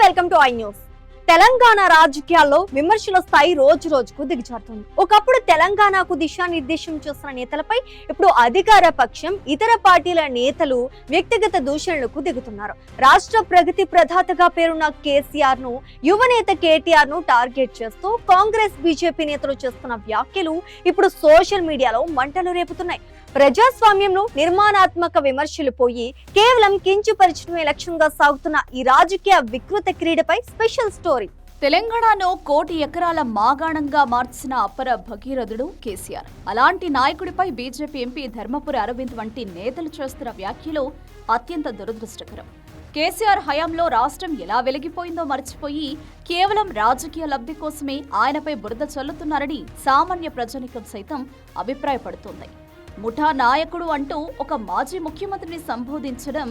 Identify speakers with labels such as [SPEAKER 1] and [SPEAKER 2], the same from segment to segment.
[SPEAKER 1] Welcome to I news. Telangana రాజకీయాల్లో విమర్శల స్థాయి రోజు రోజుకు దిగజారుతుంది. ఒకప్పుడు తెలంగాణకు దిశానిర్దేశం చేస్తున్న నేతలపై ఇప్పుడు అధికార పక్షం, ఇతర పార్టీల నేతలు వ్యక్తిగత దూషణలకు దిగుతున్నారు. రాష్ట్ర ప్రగతి ప్రదాతగా పేరున్న కేసీఆర్ ను, యువనేత కేటీఆర్ ను టార్గెట్ చేస్తూ కాంగ్రెస్, బీజేపీ నేతలు చేస్తున్న వ్యాఖ్యలు ఇప్పుడు సోషల్ మీడియాలో మంటలు రేపుతున్నాయి. ప్రజాస్వామ్యంలో నిర్మాణాత్మక విమర్శలు పోయి కేవలం కించపరచడమే లక్ష్యంగా సాగుతున్న ఈ రాజకీయ వికృత క్రీడపై స్పెషల్ స్టోరీ.
[SPEAKER 2] తెలంగాణను 1 కోటి ఎకరాల మాగాణంగా మార్చిన అపర భగీరథుడు కేసీఆర్. అలాంటి నాయకుడిపై బీజేపీ ఎంపీ ధర్మపురి అరవింద్ వంటి నేతలు చేస్తున్న వ్యాఖ్యలు అత్యంత దురదృష్టకరం. కేసీఆర్ హయాంలో రాష్ట్రం ఎలా వెలిగిపోయిందో మర్చిపోయి కేవలం రాజకీయ లబ్ధి కోసమే ఆయనపై బురద చల్లుతున్నారని సామాన్య ప్రజానికం సైతం అభిప్రాయపడుతోంది. ముఠా నాయకుడు అంటూ ఒక మాజీ ముఖ్యమంత్రిని సంబోధించడం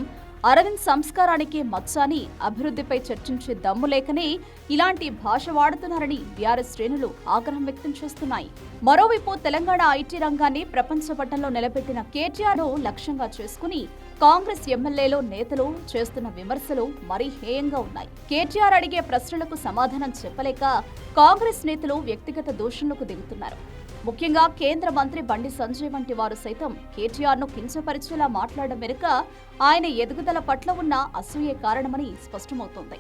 [SPEAKER 2] అరవింద్ సంస్కారానికి మచ్చాని, అభివృద్ధిపై చర్చించే దమ్ము లేకనే ఇలాంటి భాష వాడుతున్నారని బీఆర్ఎస్ శ్రేణులు ఆగ్రహం వ్యక్తం చేస్తున్నాయి. మరోవైపు తెలంగాణ ఐటీ రంగాన్ని ప్రపంచ పటంలో నిలబెట్టిన కేటీఆర్ ను లక్ష్యంగా చేసుకుని కాంగ్రెస్ ఎమ్మెల్యేలు, నేతలు చేస్తున్న విమర్శలు మరీ హేయంగా ఉన్నాయి. కేటీఆర్ అడిగే ప్రశ్నలకు సమాధానం చెప్పలేక కాంగ్రెస్ నేతలు వ్యక్తిగత దూషణలకు దిగుతున్నారు. ముఖ్యంగా కేంద్ర మంత్రి బండి సంజయ్ వంటి వారు సైతం కేటీఆర్ ను కించపరిచేలా మాట్లాడడం వెనుక ఆయన ఎదుగుదల పట్ల ఉన్న అసూయే కారణమని స్పష్టమవుతోంది.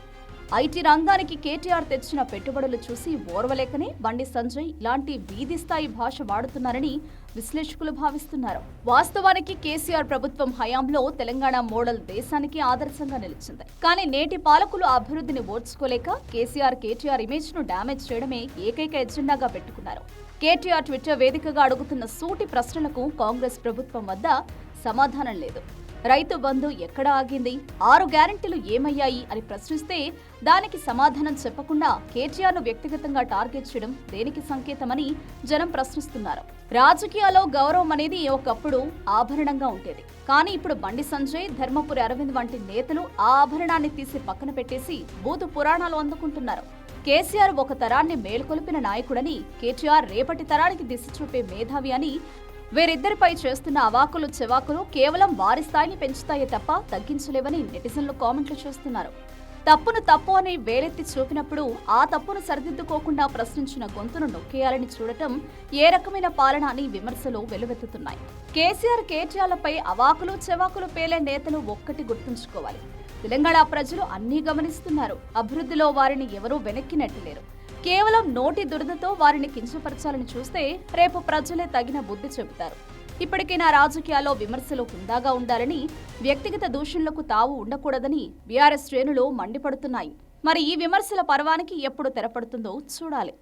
[SPEAKER 2] ఐటీ రంగానికి కేటీఆర్ తెచ్చిన పెట్టుబడులు చూసి ఓర్వలేకనే బండి సంజయ్ ఇలాంటి వీధి స్థాయి భాష వాడుతున్నారని విశ్లేషకులు భావిస్తున్నారు. వాస్తవానికి కేసీఆర్ ప్రభుత్వం హయాంలో తెలంగాణ మోడల్ దేశానికి ఆదర్శంగా నిలిచింది. కానీ నేటి పాలకులు అభివృద్ధిని ఓర్చుకోలేక కేటీఆర్ ఇమేజ్ ను డ్యామేజ్ చేయడమే ఏకైక ఎజెండాగా పెట్టుకున్నారు. కేటీఆర్ ట్విట్టర్ వేదికగా అడుగుతున్న సూటి ప్రశ్నలకు కాంగ్రెస్ ప్రభుత్వం వద్ద సమాధానం లేదు. రైతు బంధు ఎక్కడ ఆగింది, 6 గ్యారెంటీలు ఏమయ్యాయి అని ప్రశ్నిస్తే దానికి సమాధానం చెప్పకుండా కేటీఆర్ ను వ్యక్తిగతంగా టార్గెట్ చేయడం దేనికి సంకేతమని జనం ప్రశ్నిస్తున్నారు. రాజకీయాల్లో గౌరవం అనేది ఒకప్పుడు ఆభరణంగా ఉండేది. కానీ ఇప్పుడు బండి సంజయ్, ధర్మపురి అరవింద్ వంటి నేతలు ఆ ఆభరణాన్ని తీసి పక్కన పెట్టేసి బూతు పురాణాలు అందుకుంటున్నారు. కేసీఆర్ ఒక తరాన్ని మేల్కొల్పిన నాయకుడని, కేటీఆర్ రేపటి తరానికి దిశ చూపే మేధావి అని వీరిద్దరిపై చేస్తున్న అవాకులు చెవాకులు కేవలం వారి స్థాయిని పెంచుతాయే తప్ప తగ్గించలేవని నెటిజన్లు కామెంట్లు చేస్తున్నారు. తప్పును తప్పు అని వేలెత్తి చూపినప్పుడు ఆ తప్పును సరిదిద్దుకోకుండా ప్రశ్నించిన గొంతును నొక్కేయాలని చూడటం ఏ రకమైన పాలన అని విమర్శలు వెలువెత్తుతున్నాయి. కేటీఆర్లపై అవాకులు చెవాకులు పేలే నేతలు ఒక్కటి గుర్తుంచుకోవాలి. తెలంగాణ ప్రజలు అన్నీ గమనిస్తున్నారు. అభివృద్ధిలో వారిని ఎవరూ వెనక్కి నెట్టలేరు. కేవలం నోటి దురదతో వారిని కించపరచాలని చూస్తే రేపు ప్రజలే తగిన బుద్ధి చెబుతారు. ఇప్పటికైనా రాజకీయాల్లో విమర్శలు హుందాగా ఉండాలని, వ్యక్తిగత దూషణలకు తావు ఉండకూడదని బీఆర్ఎస్ శ్రేణులు మండిపడుతున్నాయి. మరి ఈ విమర్శల పర్వానికి ఎప్పుడు తెరపడుతుందో చూడాలి.